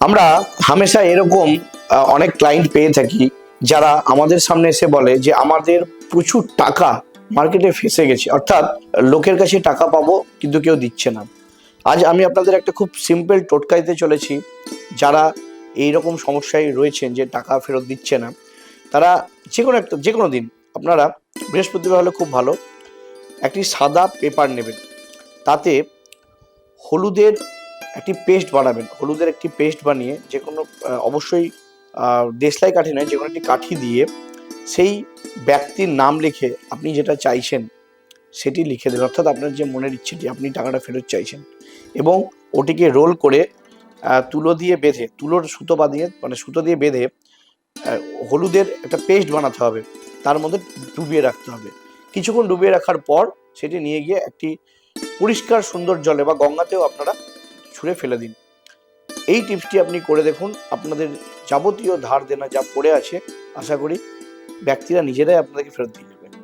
আমরা হামেশা এরকম অনেক ক্লায়েন্ট পেয়ে থাকি যারা আমাদের সামনে এসে বলে যে আমাদের প্রচুর টাকা মার্কেটে ফেসে গেছে, অর্থাৎ লোকের কাছে টাকা পাবো কিন্তু কেউ দিচ্ছে না। আজ আমি আপনাদের একটা খুব সিম্পল টোটকা দিতে চলেছি। যারা এইরকম সমস্যায় রয়েছেন যে টাকা ফেরত দিচ্ছে না, তারা যে কোনো দিন, আপনারা বৃহস্পতিবার হলে খুব ভালো, একটি সাদা পেপার নেবেন, তাতে হলুদের একটি পেস্ট বানাবেন। হলুদের একটি পেস্ট বানিয়ে যে কোনো অবশ্যই দেশলাই কাঠি নয়, যে কোনো একটি কাঠি দিয়ে সেই ব্যক্তির নাম লিখে আপনি যেটা চাইছেন সেটি লিখে দেবেন, অর্থাৎ আপনার যে মনের ইচ্ছেটি আপনি টাকাটা ফেরত চাইছেন, এবং ওটিকে রোল করে তুলো দিয়ে বেঁধে, তুলোর সুতো বাঁধিয়ে মানে সুতো দিয়ে বেঁধে হলুদের একটা পেস্ট বানাতে হবে, তার মধ্যে ডুবিয়ে রাখতে হবে। কিছুক্ষণ ডুবিয়ে রাখার পর সেটি নিয়ে গিয়ে একটি পরিষ্কার সুন্দর জলে বা গঙ্গাতেও আপনারা ছুঁড়ে ফেলে দিন। এই টিপসটি আপনি করে দেখুন, আপনাদের যাবতীয় ধার দেনা যা পড়ে আছে আশা করি ব্যক্তিরা নিজেরাই আপনাদেরকে ফেরত দিন।